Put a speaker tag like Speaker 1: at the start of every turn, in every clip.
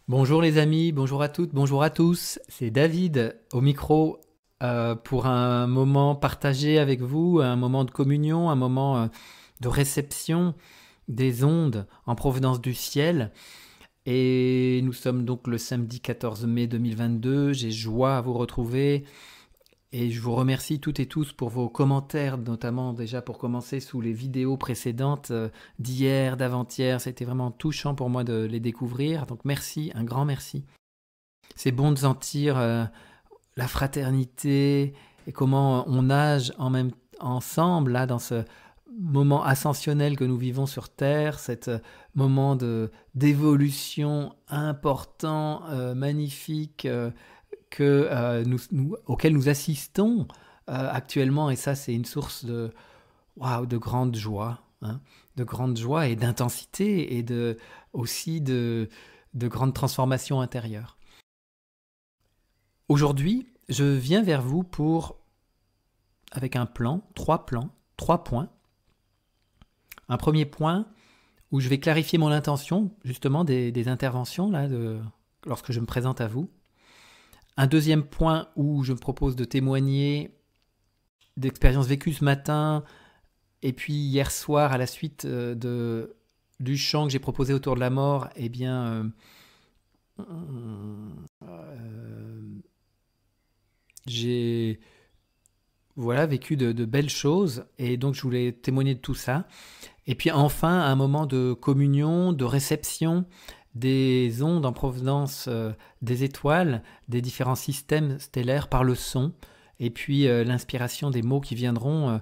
Speaker 1: Bonjour les amis, bonjour à toutes, bonjour à tous. C'est David au micro pour un moment partagé avec vous, un moment de communion, un moment de réception des ondes en provenance du ciel. Et nous sommes donc le samedi 14 mai 2022. J'ai joie à vous retrouver et je vous remercie toutes et tous pour vos commentaires, notamment déjà pour commencer sous les vidéos précédentes d'hier, d'avant-hier. C'était vraiment touchant pour moi de les découvrir. Donc merci, un grand merci. C'est bon de sentir la fraternité et comment on nage ensemble là dans ce moment ascensionnel que nous vivons sur Terre, cet moment d'évolution important, magnifique auquel nous assistons actuellement. Et ça, c'est une source de grande joie, hein, de grande joie et d'intensité et aussi de grande transformation intérieure. Aujourd'hui, je viens vers vous avec un plan, trois points. Un premier point où je vais clarifier mon intention, justement, des interventions, lorsque je me présente à vous. Un deuxième point où je me propose de témoigner d'expériences vécues ce matin, et puis hier soir, à la suite du chant que j'ai proposé autour de la mort, eh bien, j'ai vécu de belles choses, et donc je voulais témoigner de tout ça. Et puis enfin, un moment de communion, de réception des ondes en provenance des étoiles, des différents systèmes stellaires par le son, et puis l'inspiration des mots qui viendront,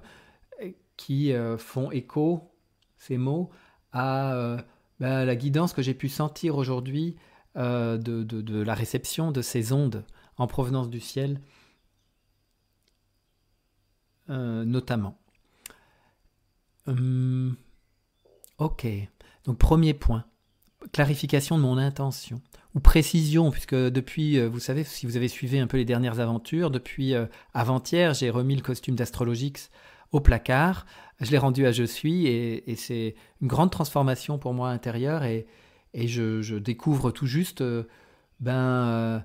Speaker 1: qui font écho, ces mots, à la guidance que j'ai pu sentir aujourd'hui de la réception de ces ondes en provenance du ciel, notamment. Ok, donc premier point, clarification de mon intention, ou précision, puisque depuis, vous savez, si vous avez suivi un peu les dernières aventures, depuis avant-hier, j'ai remis le costume d'Astrologix au placard, je l'ai rendu à Je suis, et c'est une grande transformation pour moi intérieure, et je découvre tout juste le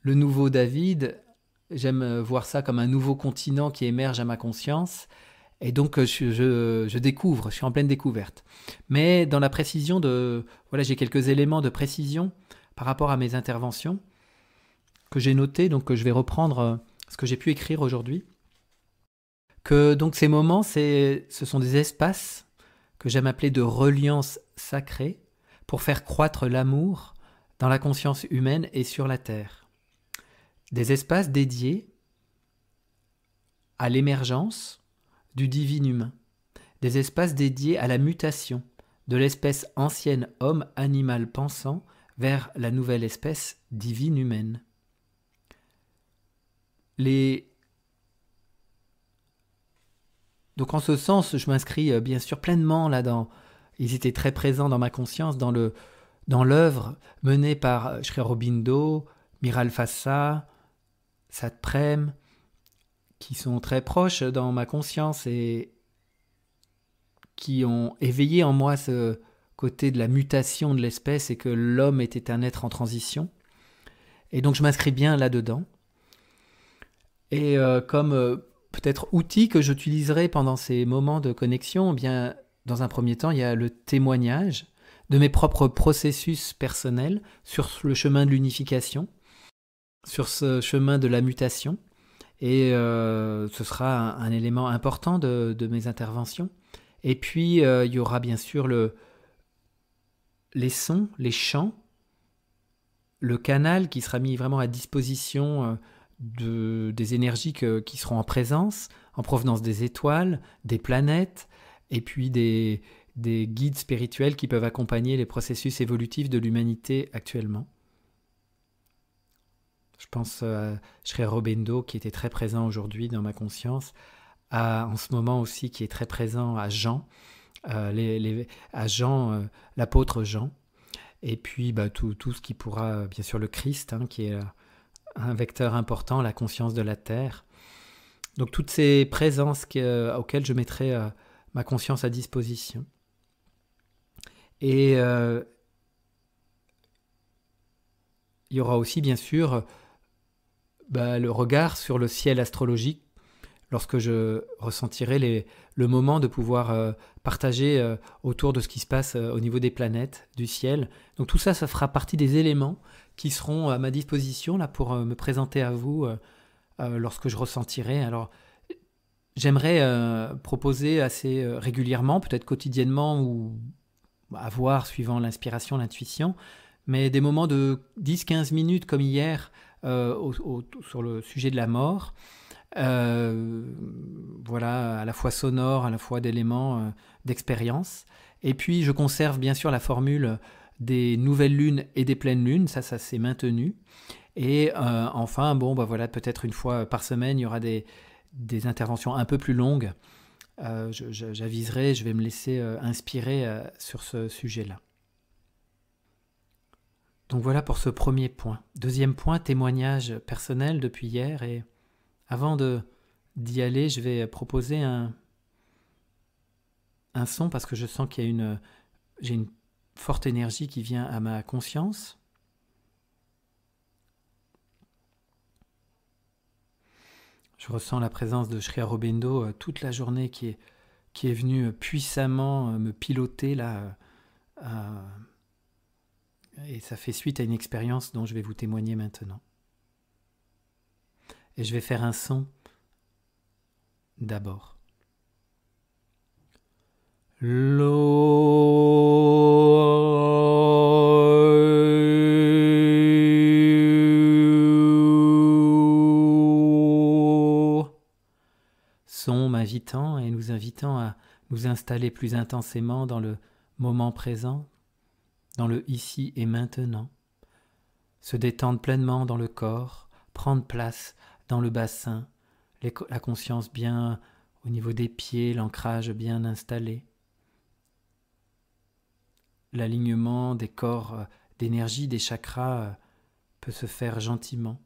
Speaker 1: nouveau David. J'aime voir ça comme un nouveau continent qui émerge à ma conscience. Et donc, je découvre, je suis en pleine découverte. Mais dans la précision voilà, j'ai quelques éléments de précision par rapport à mes interventions que j'ai notés, donc que je vais reprendre ce que j'ai pu écrire aujourd'hui. Que donc ces moments, ce sont des espaces que j'aime appeler de reliance sacrée pour faire croître l'amour dans la conscience humaine et sur la Terre. Des espaces dédiés à l'émergence du divin humain, des espaces dédiés à la mutation de l'espèce ancienne homme-animal pensant vers la nouvelle espèce divine humaine. Donc en ce sens, je m'inscris bien sûr pleinement là-dedans. Ils étaient très présents dans ma conscience, dans l'œuvre menée par Sri Aurobindo, Miral Fassa, Satprem, qui sont très proches dans ma conscience et qui ont éveillé en moi ce côté de la mutation de l'espèce et que l'homme était un être en transition. Et donc je m'inscris bien là-dedans. Et comme peut-être outil que j'utiliserai pendant ces moments de connexion, eh bien, dans un premier temps, il y a le témoignage de mes propres processus personnels sur le chemin de l'unification, sur ce chemin de la mutation. Et ce sera un élément important de mes interventions. Et puis, il y aura bien sûr les sons, les chants, le canal qui sera mis vraiment à disposition des énergies qui seront en présence, en provenance des étoiles, des planètes, et puis des guides spirituels qui peuvent accompagner les processus évolutifs de l'humanité actuellement. Je pense à Sri Aurobindo qui était très présent aujourd'hui dans ma conscience, en ce moment aussi qui est très présent à Jean, l'apôtre Jean, et puis tout ce qui pourra, bien sûr le Christ, hein, qui est un vecteur important, la conscience de la Terre. Donc toutes ces présences auxquelles je mettrai ma conscience à disposition. Et il y aura aussi bien sûr le regard sur le ciel astrologique lorsque je ressentirai le moment de pouvoir partager autour de ce qui se passe au niveau des planètes, du ciel. Donc tout ça, ça fera partie des éléments qui seront à ma disposition là, pour me présenter à vous lorsque je ressentirai. Alors j'aimerais proposer assez régulièrement, peut-être quotidiennement ou à voir suivant l'inspiration, l'intuition, mais des moments de 10-15 minutes comme hier sur le sujet de la mort. Voilà, à la fois sonore, à la fois d'éléments d'expérience. Et puis je conserve bien sûr la formule des nouvelles lunes et des pleines lunes, ça s'est maintenu. Et enfin, voilà, peut-être une fois par semaine, il y aura des interventions un peu plus longues. J'aviserai, je vais me laisser inspirer sur ce sujet-là. Donc voilà pour ce premier point. Deuxième point, témoignage personnel depuis hier. Et avant d'y aller, je vais proposer un son parce que je sens qu'il j'ai une forte énergie qui vient à ma conscience. Je ressens la présence de Sri Aurobindo toute la journée qui est venu puissamment me piloter là. Et ça fait suite à une expérience dont je vais vous témoigner maintenant. Et je vais faire un son d'abord. Son m'invitant et nous invitant à nous installer plus intensément dans le moment présent, dans le ici et maintenant, se détendre pleinement dans le corps, prendre place dans le bassin, la conscience bien au niveau des pieds, l'ancrage bien installé, l'alignement des corps, d'énergie, des chakras peut se faire gentiment.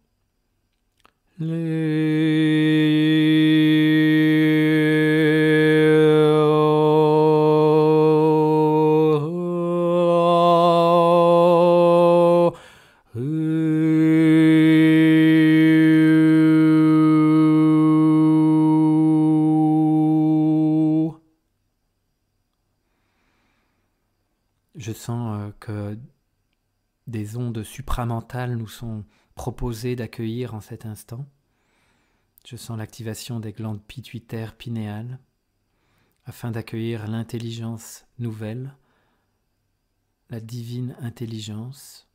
Speaker 1: Je sens que des ondes supramentales nous sont proposées d'accueillir en cet instant. Je sens l'activation des glandes pituitaires pinéales afin d'accueillir l'intelligence nouvelle, la divine intelligence,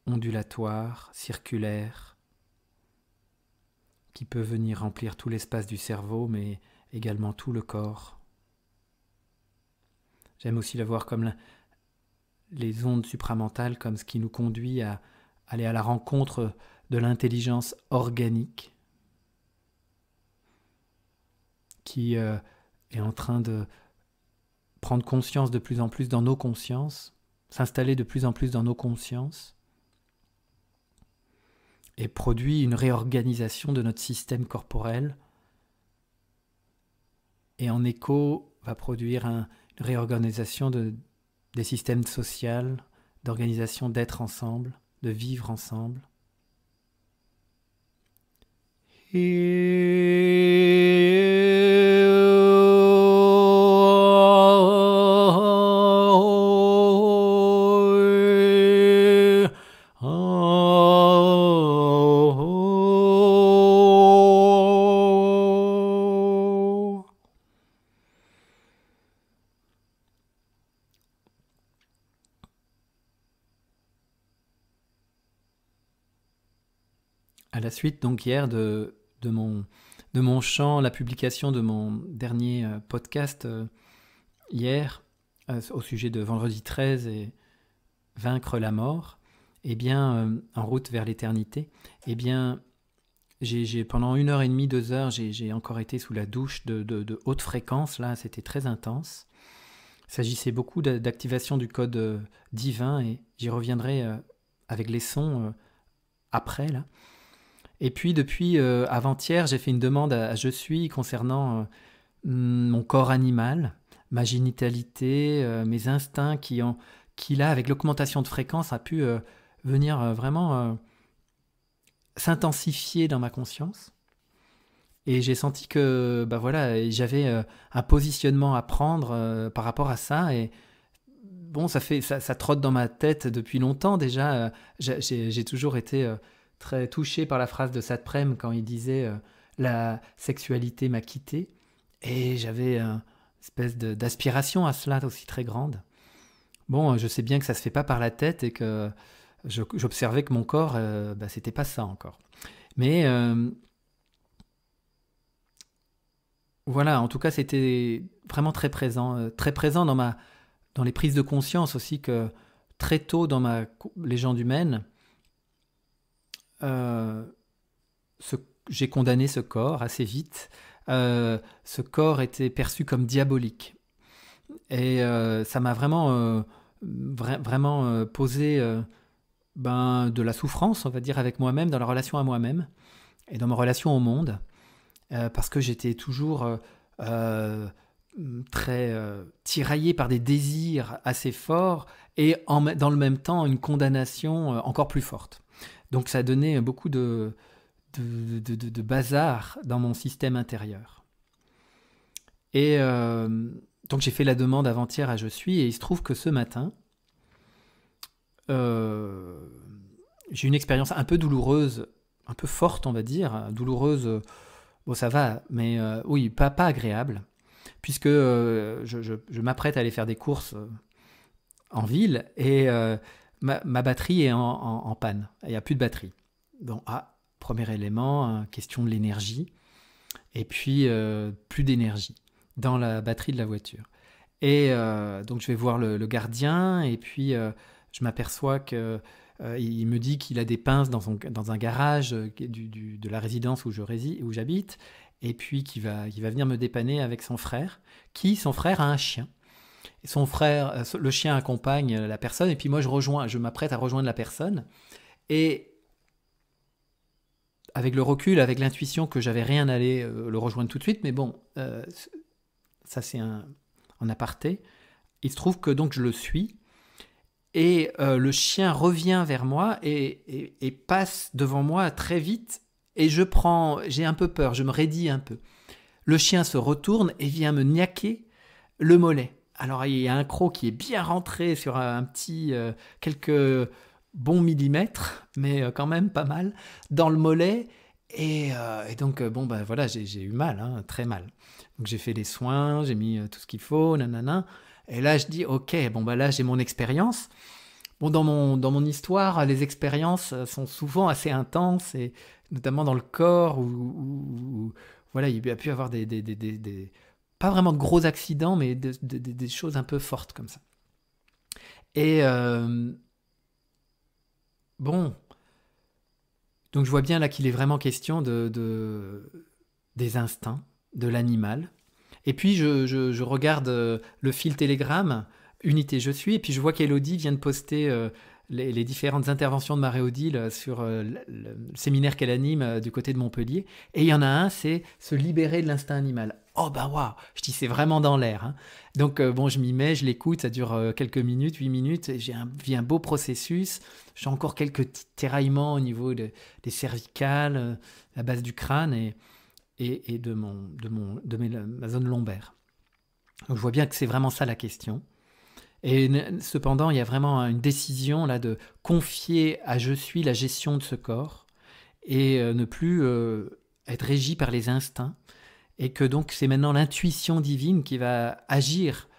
Speaker 1: ondulatoire, circulaire, qui peut venir remplir tout l'espace du cerveau, mais également tout le corps. J'aime aussi le voir comme les ondes supramentales, comme ce qui nous conduit à aller à la rencontre de l'intelligence organique qui est en train de prendre conscience de plus en plus dans nos consciences, s'installer de plus en plus dans nos consciences et produit une réorganisation de notre système corporel et en écho va produire une réorganisation des systèmes sociaux, d'organisation d'être ensemble, de vivre ensemble. À la suite, donc hier, de mon chant, la publication de mon dernier podcast hier, au sujet de vendredi 13 et vaincre la mort, eh bien, en route vers l'éternité, eh bien, j'ai pendant 1h30, 2 heures, j'ai encore été sous la douche de haute fréquence, là, c'était très intense. Il s'agissait beaucoup d'activation du code divin, et j'y reviendrai avec les sons après, là. Et puis depuis avant-hier, j'ai fait une demande à Je suis concernant mon corps animal, ma génitalité, mes instincts qui qui là, avec l'augmentation de fréquence, a pu venir vraiment s'intensifier dans ma conscience. Et j'ai senti que bah voilà, j'avais un positionnement à prendre par rapport à ça. Et bon, ça trotte dans ma tête depuis longtemps déjà. J'ai toujours été très touché par la phrase de Satprem quand il disait la sexualité m'a quitté. Et j'avais une espèce d'aspiration à cela aussi très grande. Bon, je sais bien que ça se fait pas par la tête et que j'observais que mon corps, bah, c'était pas ça encore. Mais voilà, en tout cas, c'était vraiment très présent dans les prises de conscience aussi que très tôt dans ma légende humaine, euh, ce- j'ai condamné ce corps assez vite. Ce corps était perçu comme diabolique. Et ça m'a vraiment posé de la souffrance, on va dire, avec moi-même, dans la relation à moi-même et dans ma relation au monde, parce que j'étais toujours euh, très tiraillé par des désirs assez forts et dans le même temps une condamnation encore plus forte. Donc ça a donné beaucoup de bazar dans mon système intérieur. Et donc j'ai fait la demande avant-hier à Je suis, et il se trouve que ce matin, euh, j'ai eu une expérience un peu douloureuse, un peu forte on va dire, douloureuse, bon ça va, mais oui, pas agréable, puisque je m'apprête à aller faire des courses en ville, et ma batterie est en panne, il n'y a plus de batterie. Donc, premier élément, question de l'énergie, et puis plus d'énergie dans la batterie de la voiture. Et donc je vais voir le gardien, et puis je m'aperçois que il me dit qu'il a des pinces dans un garage de la résidence où j'habite, et puis qu'il va venir me dépanner avec son frère, son frère a un chien. Et son frère, le chien accompagne la personne, et puis moi je m'apprête à rejoindre la personne, et avec le recul, avec l'intuition que j'avais rien à aller le rejoindre tout de suite, mais bon, ça c'est en aparté. Il se trouve que donc je le suis, et le chien revient vers moi et passe devant moi très vite, et j'ai un peu peur, je me raidis un peu. Le chien se retourne et vient me niaquer le mollet. Alors il y a un croc qui est bien rentré sur un petit quelques bons millimètres, mais quand même pas mal, dans le mollet. Et donc bon bah voilà, j'ai eu mal, hein, très mal. Donc j'ai fait des soins, j'ai mis tout ce qu'il faut, nanana. Et là je dis ok, bon bah là j'ai mon expérience. Bon, dans mon histoire, les expériences sont souvent assez intenses, et notamment dans le corps, voilà, il y a pu y avoir pas vraiment de gros accidents, mais des choses un peu fortes comme ça. Et bon, donc je vois bien là qu'il est vraiment question des instincts, de l'animal. Et puis je regarde le fil Telegram, Unité Je suis, et puis je vois qu'Elodie vient de poster les différentes interventions de Marie-Odile sur le séminaire qu'elle anime du côté de Montpellier. Et il y en a un, c'est se libérer de l'instinct animal. Oh bah waouh, je dis c'est vraiment dans l'air, hein. Donc bon, je m'y mets, je l'écoute, ça dure quelques minutes, 8 minutes, et vis un beau processus. J'ai encore quelques petits tiraillements au niveau des cervicales, la base du crâne, et ma zone lombaire. Donc je vois bien que c'est vraiment ça la question. Et cependant, il y a vraiment une décision là de confier à Je suis la gestion de ce corps, et ne plus être régi par les instincts, et que donc c'est maintenant l'intuition divine qui va agir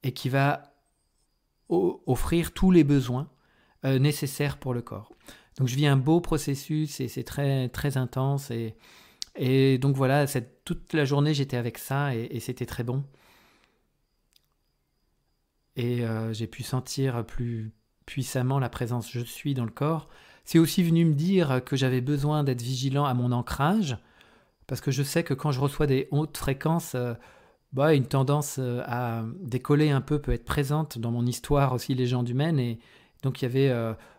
Speaker 1: et qui va offrir tous les besoins nécessaires pour le corps. Donc je vis un beau processus, et c'est très très intense, et donc voilà, toute la journée j'étais avec ça, et c'était très bon. Et j'ai pu sentir plus puissamment la présence Je suis dans le corps. C'est aussi venu me dire que j'avais besoin d'être vigilant à mon ancrage, parce que je sais que quand je reçois des hautes fréquences, une tendance à décoller un peu peut être présente dans mon histoire aussi légende humaine. Et donc il y avait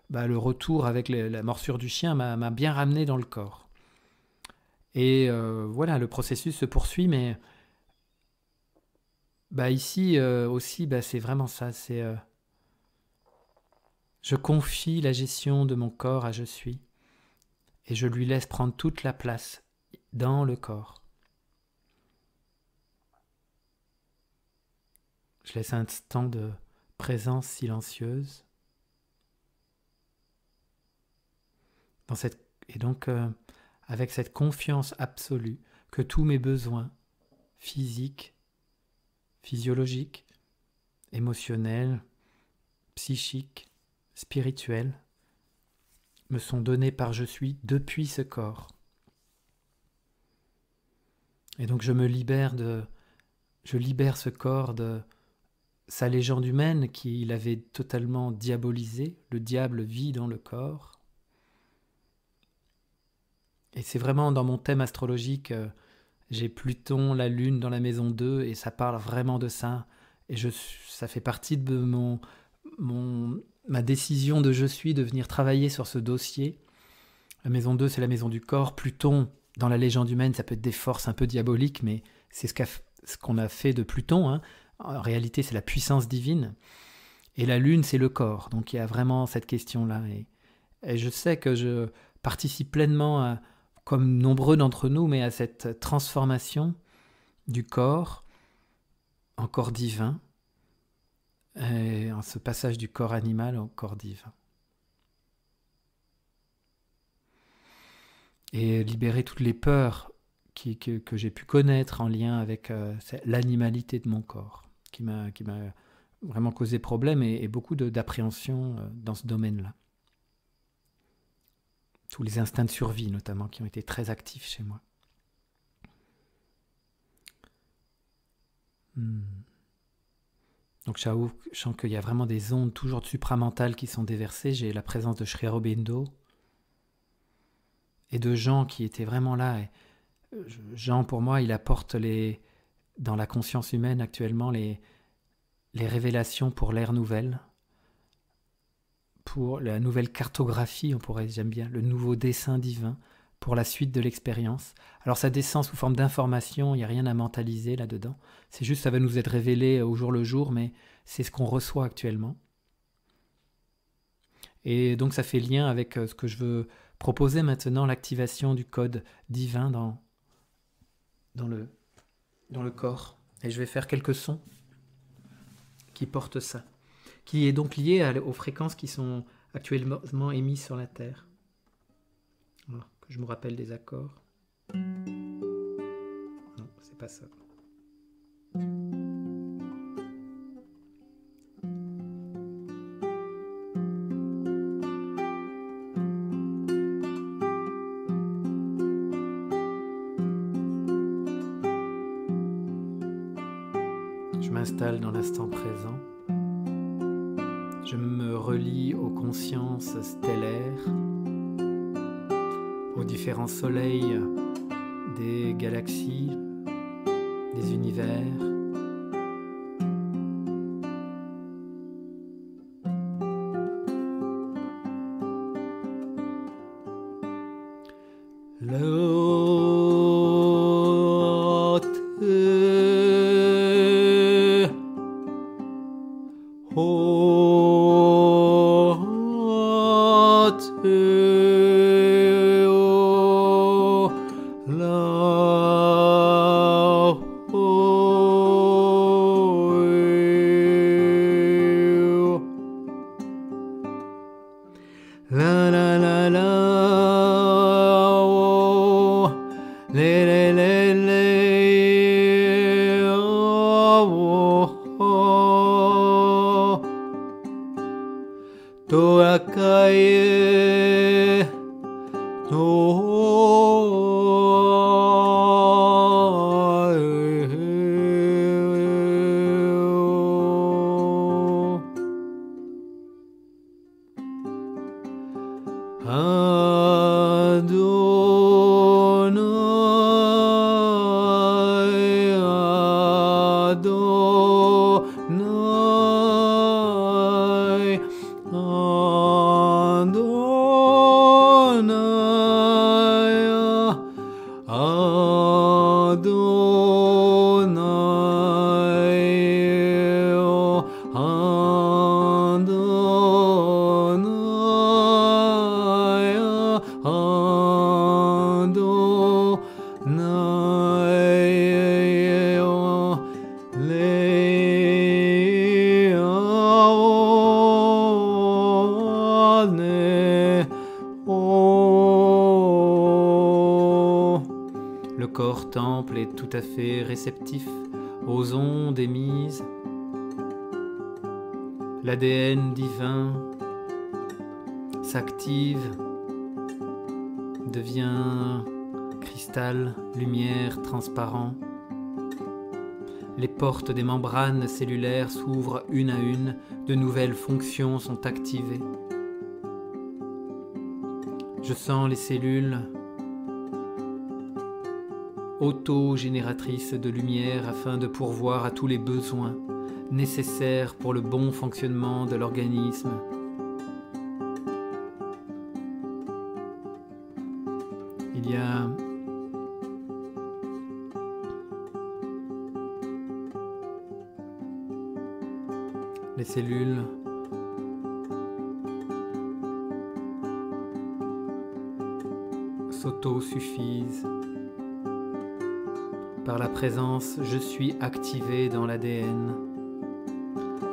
Speaker 1: le retour avec la morsure du chien m'a bien ramené dans le corps. Et voilà, le processus se poursuit, mais ici aussi, c'est vraiment ça. Je confie la gestion de mon corps à Je suis et je lui laisse prendre toute la place dans le corps. Je laisse un instant de présence silencieuse. Et donc, avec cette confiance absolue que tous mes besoins physiques, physiologiques, émotionnels, psychiques, spirituels me sont donnés par Je suis depuis ce corps. Et donc je libère ce corps de sa légende humaine qu'il avait totalement diabolisé. Le diable vit dans le corps. Et c'est vraiment dans mon thème astrologique, j'ai Pluton, la Lune dans la maison 2, et ça parle vraiment de ça. Et ça fait partie de ma décision de Je suis, de venir travailler sur ce dossier. La maison 2, c'est la maison du corps. Pluton, dans la légende humaine, ça peut être des forces un peu diaboliques, mais c'est ce qu'on a fait de Pluton, hein. En réalité, c'est la puissance divine. Et la Lune, c'est le corps. Donc il y a vraiment cette question-là. Et je sais que je participe pleinement, comme nombreux d'entre nous, mais à cette transformation du corps en corps divin, et en ce passage du corps animal au corps divin. Et libérer toutes les peurs que j'ai pu connaître en lien avec l'animalité de mon corps, qui m'a vraiment causé problème et beaucoup d'appréhension dans ce domaine-là. Tous les instincts de survie, notamment, qui ont été très actifs chez moi. Donc, je sens qu'il y a vraiment des ondes toujours supramentales qui sont déversées. J'ai la présence de Sri Aurobindo et de Jean qui étaient vraiment là. Et Jean, pour moi, il apporte dans la conscience humaine actuellement les révélations pour l'ère nouvelle, pour la nouvelle cartographie, j'aime bien, le nouveau dessin divin pour la suite de l'expérience. Alors ça descend sous forme d'information, il n'y a rien à mentaliser là-dedans. C'est juste, ça va nous être révélé au jour le jour, mais c'est ce qu'on reçoit actuellement. Et donc ça fait lien avec ce que je veux proposer maintenant, l'activation du code divin dans le corps. Et je vais faire quelques sons qui portent ça, qui est donc lié aux fréquences qui sont actuellement émises sur la Terre. Alors, que je me rappelle des accords. Non, c'est pas ça. Je m'installe dans l'instant présent. Je me relie aux consciences stellaires, aux différents soleils des galaxies, des univers. Le corps temple est tout à fait réceptif aux ondes émises. L'ADN divin s'active, devient cristal, lumière, transparent. Les portes des membranes cellulaires s'ouvrent une à une, de nouvelles fonctions sont activées. Je sens les cellules autogénératrices de lumière afin de pourvoir à tous les besoins nécessaires pour le bon fonctionnement de l'organisme. Il y a les cellules s'autosuffisent. Par la présence, je suis activé dans l'ADN.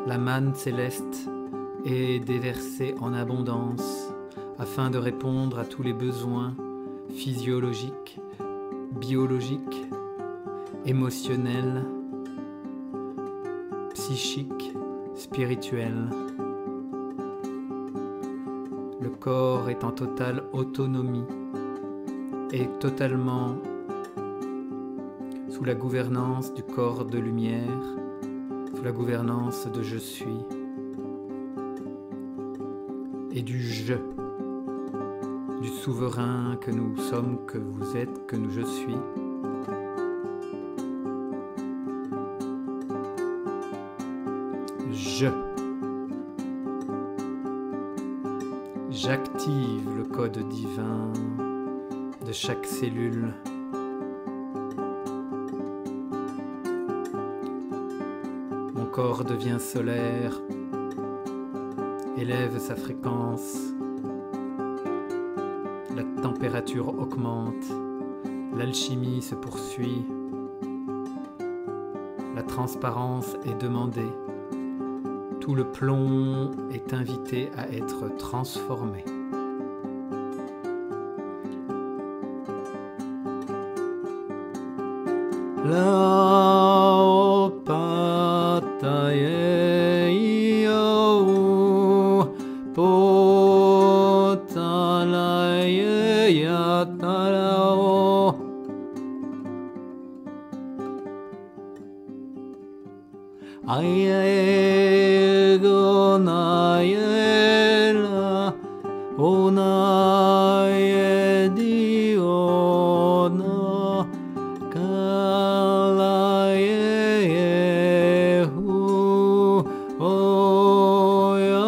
Speaker 1: La manne céleste est déversée en abondance afin de répondre à tous les besoins physiologiques, biologiques, émotionnels, psychiques, spirituels. Le corps est en totale autonomie et totalement sous la gouvernance du corps de lumière, sous la gouvernance de je suis et du je, du souverain que nous sommes, que vous êtes, que je suis. J'active le code divin de chaque cellule. Mon corps devient solaire, élève sa fréquence, la température augmente, l'alchimie se poursuit, la transparence est demandée. Tout le plomb est invité à être transformé. Lao pataye yo potalaye yatarao. Ayegonayela onayediona kalayehu oya.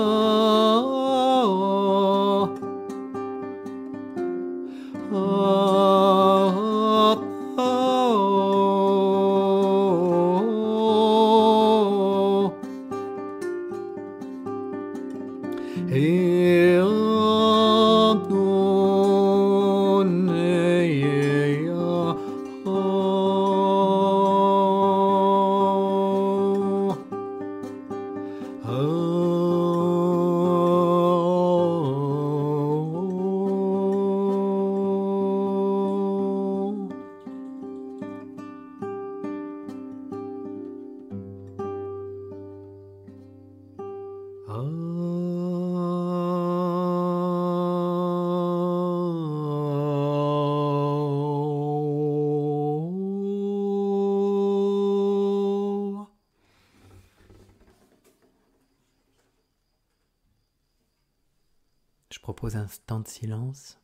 Speaker 1: Je propose un temps de silence,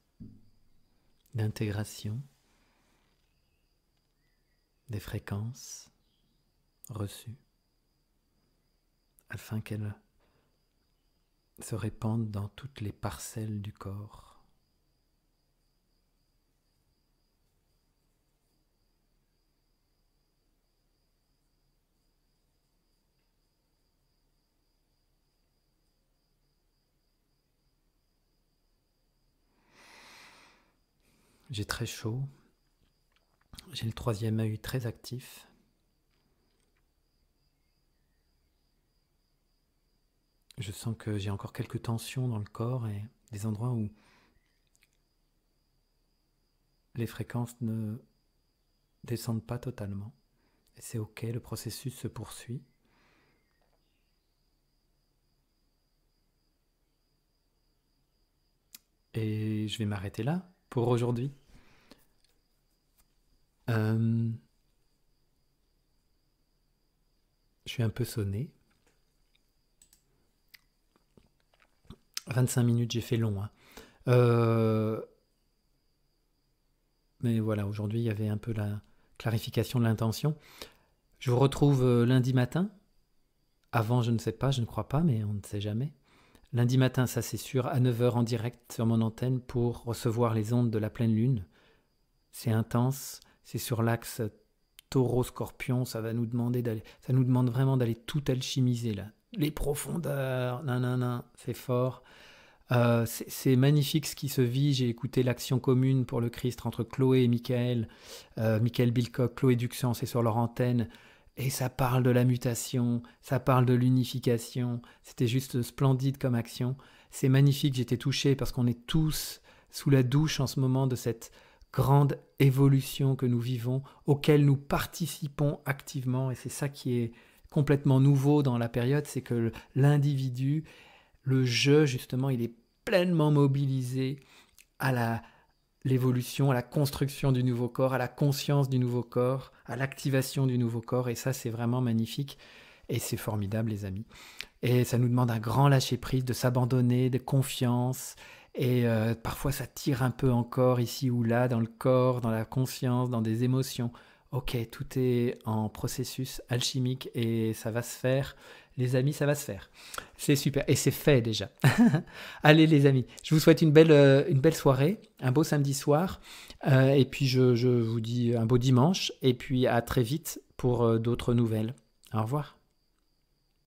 Speaker 1: d'intégration des fréquences reçues, afin qu'elles se répandent dans toutes les parcelles du corps. J'ai très chaud, j'ai le troisième œil très actif. Je sens que j'ai encore quelques tensions dans le corps et des endroits où les fréquences ne descendent pas totalement. Et c'est ok, le processus se poursuit. Et je vais m'arrêter là pour aujourd'hui. Je suis un peu sonné. 25 minutes, j'ai fait long. Hein. Mais voilà, aujourd'hui, il y avait un peu la clarification de l'intention. Je vous retrouve lundi matin. Avant, je ne sais pas, je ne crois pas, mais on ne sait jamais. Lundi matin, ça c'est sûr, à 9 heures en direct sur mon antenne pour recevoir les ondes de la pleine lune. C'est intense, c'est sur l'axe taureau-scorpion, ça nous demande vraiment d'aller tout alchimiser là. Les profondeurs, c'est fort. C'est magnifique ce qui se vit. J'ai écouté l'Action commune pour le Christ entre Chloé et Michael. Michael Bilcock, Chloé Duxan, c'est sur leur antenne. Et ça parle de la mutation, ça parle de l'unification. C'était juste splendide comme action. C'est magnifique, j'étais touché parce qu'on est tous sous la douche en ce moment de cette grande évolution que nous vivons, auquel nous participons activement. Et c'est ça qui est complètement nouveau dans la période, c'est que l'individu, le je, justement, il est pleinement mobilisé à l'évolution, à la construction du nouveau corps, à la conscience du nouveau corps, à l'activation du nouveau corps. Et ça, c'est vraiment magnifique. Et c'est formidable, les amis. Et ça nous demande un grand lâcher-prise, de s'abandonner, de confiance. Et parfois, ça tire un peu encore ici ou là, dans le corps, dans la conscience, dans des émotions. Ok, tout est en processus alchimique et ça va se faire. Les amis, ça va se faire. C'est super. Et c'est fait déjà. Allez les amis, je vous souhaite une belle soirée, un beau samedi soir. Et puis je vous dis un beau dimanche. Et puis à très vite pour d'autres nouvelles. Au revoir.